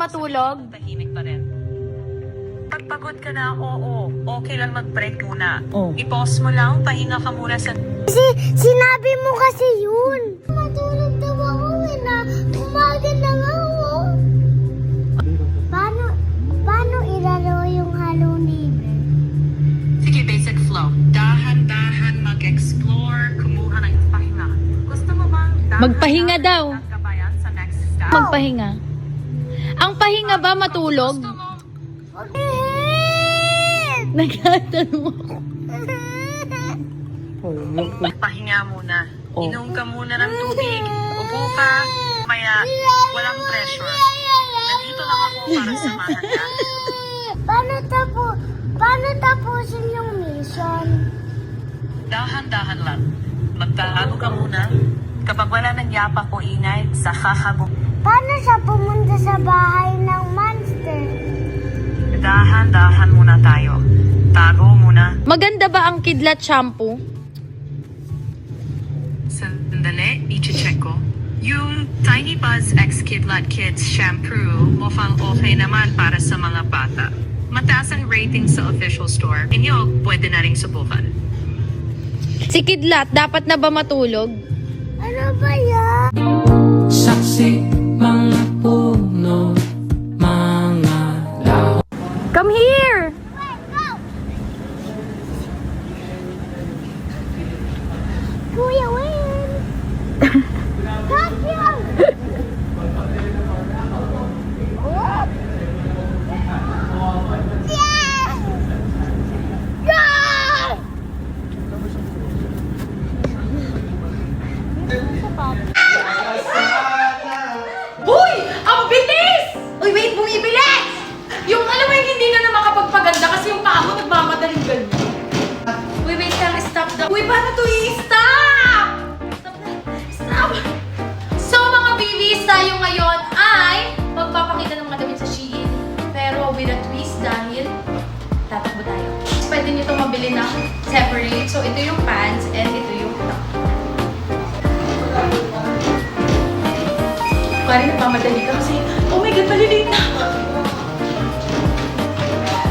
matulog? Tahimik pa rin. Pag pagod ka na, oo. Okay lang mag-break muna. Oh. I-pause mo lang, pahinga ka muna sa... Sinabi mo kasi yun. Matulog daw ako na umaga na nga ako. Paano ilaro yung Hello Neighbor? Sige, basic flow. Dahan-dahan mag-explore, kumuha ng pahinga. Gusto mo bang Magpahinga daw. at gabayan sa next step? Magpahinga. Ang pahinga ba matulog? Gusto mo? Nagtatanong ako. Magpahinga muna. Oh. Inom ka muna ng tubig. Upo ka. Maya, walang pressure. Nandito lang ako para samahan ka. Paano tapusin yung mission? Dahan-dahan lang. Magtago ka muna. Kapag wala ng yapak o ingay, saka ka Paano siya pumunta sa bahay ng monster? Dahan-dahan muna tayo. Tago muna. Maganda ba ang kidlat shampoo? Sandali, i-check ko. Yung Tiny Buzz X Kidlat Kids Shampoo mukhang okay naman para sa mga bata. Mataas ang rating sa official store. Inyo, pwede na rin subukan. Si kidlat, dapat na ba matulog? Ano ba yan? Saksi mga puno, mga lao. Come here! Kuya Wayne! Got him! Yeah! Yeah! Uy! Ang bilis! Uy, wait, bumibilis! Yung alam mo yung hindi ka na makapagpaganda kasi yung paa mo nagmamadaling ganyan. Uy, wait lang, stop daw. Uy, paano to i-stop? Stop na. Stop! So, mga babies, tayo ngayon ay magpapakita ng mga damit sa Shein. Pero with a twist dahil tatakbo tayo. Pwede nyo itong mabili ng separate. So, ito yung pants and ito yung top. Parang nagmamadali ka kasi, oh my God, malilate na ako.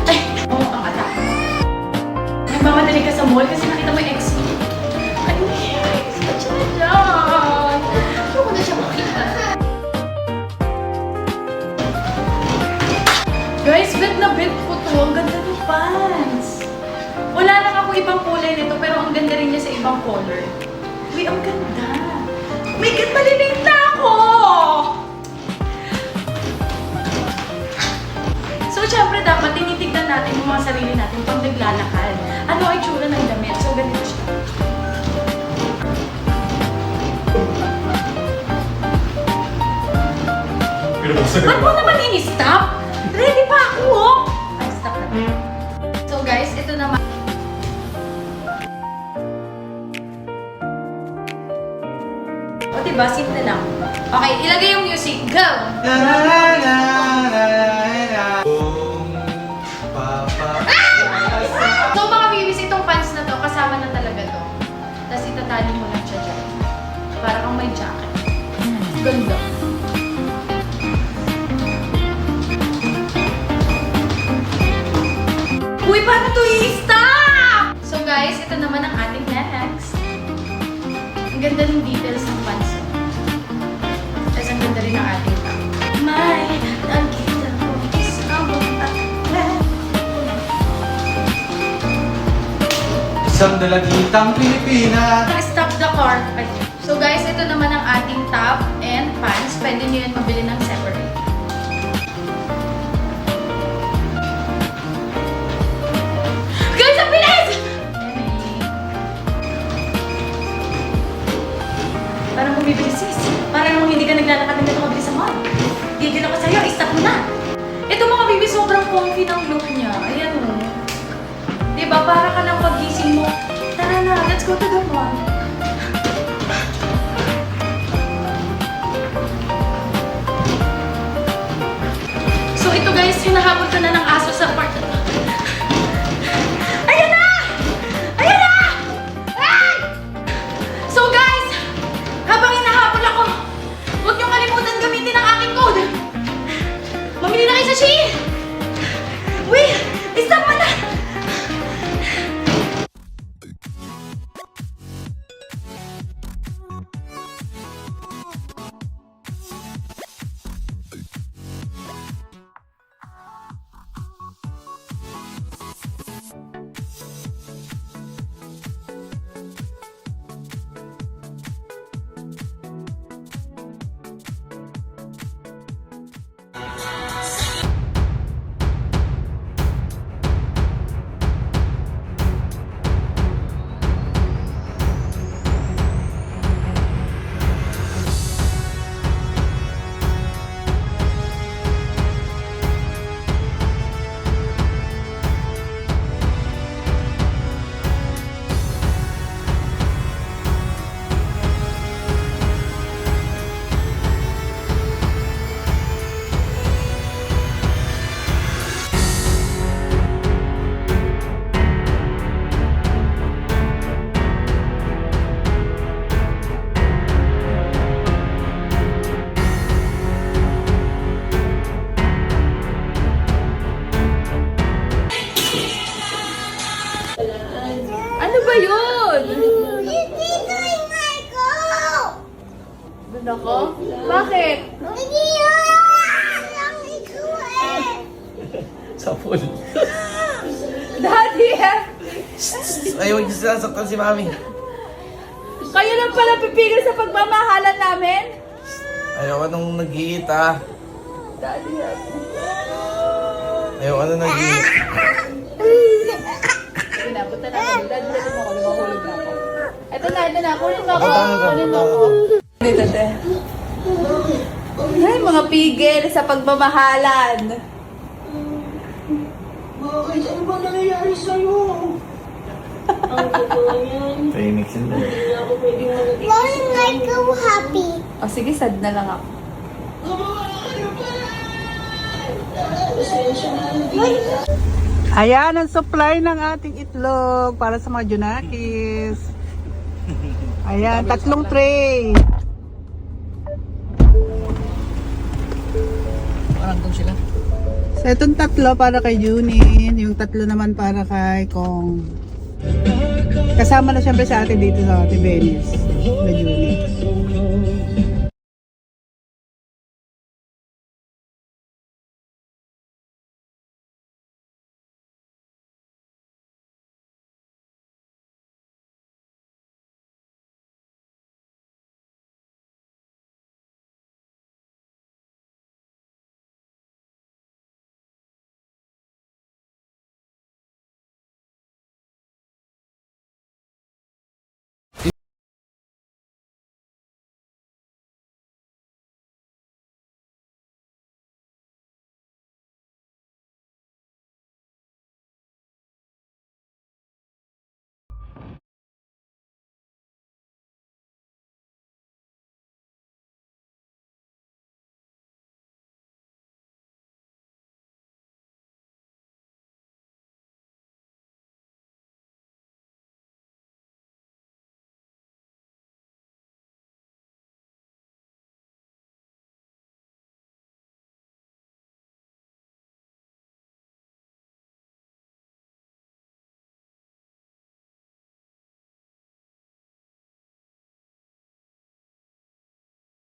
Ay, oh, ang atak. Nagmamadali ka sa mall kasi nakita mo yung ex mo. Ano yan? Saan siya na dyan? Saan ko na siya makita? Guys, bet na bet ko to. Ang ganda ng pants. Wala lang ako ibang kulay nito, pero ang ganda rin niya sa ibang color. Uy, ang ganda. Oh my God, malilate na ako! So, syempre, dapat tinitignan natin yung mga sarili natin pag naglalakad. Ano ay tsura ng damit? So, ganito siya. Ba't mo naman in-stop? Ready pa ako, oh! Ay, stop na. So, guys, ito naman. O, diba? Simple lang. Okay, ilagay yung music. Go! So mga bibis, itong pants na to, kasama na talaga to. Tapos itatali mo lang siya dyan. Para kang may jacket. Ganda. Uy, paano to i-stop? So guys, ito naman ang ating next. Ang ganda ng details ng pants. Tapos ang ganda rin ng ating top. May nakita ko isang Isang dalagitang Pilipina. Stop the car. Ay. So guys, ito naman ang ating top and pants. Pwede nyo yan mabili ng separate. Guys, ang bilis! Parang bumibilis sis. Parang nung hindi ka naglalakad ng ganito mabilis sa mall. Gigil ako sa'yo, stop mo na. Ito mga baby, sobrang comfy ng look niya. Ayan o. Diba, para ka lang pagising mo. Tara na, let's go to the mall. So ito guys, hinahabol ka na ng aso sa part na to. Ayan na! Ayan na! Ay! So guys, habang hinahabol ako, huwag niyong kalimutan gamitin ang aking code. Shashi! Wait! Stop mo na! Ano ba yun? Hindi ko ingay ko! Doon ako? Bakit? Hindi yun! Lang ito eh! Sa pool. Daddy, Ayaw niyo sinasaktan si Mami. kayo lang pala pipigil sa pagmamahalan namin? Ayaw ka nung nag-iit ah. Daddy, Ayaw ka nung nag-iit. Sige na, punta na ako. Daddy, dali mo ako. Lumahulog na ako. Ito na. Kunin mo ako. Punta na, Kunin mo punta ako. Dito, te. Ay, mga pigil sa pagmamahalan. Tahimik sila. Why ingay ko happy? O sige, sad na lang ako. Ayan ang supply ng ating itlog para sa mga Junakis. Ayan, 3 tray. So, itong 3 para kay Junin, yung 3 naman para kay Kong. Kasama na siyempre sa atin dito sa Ate Venice na Junin.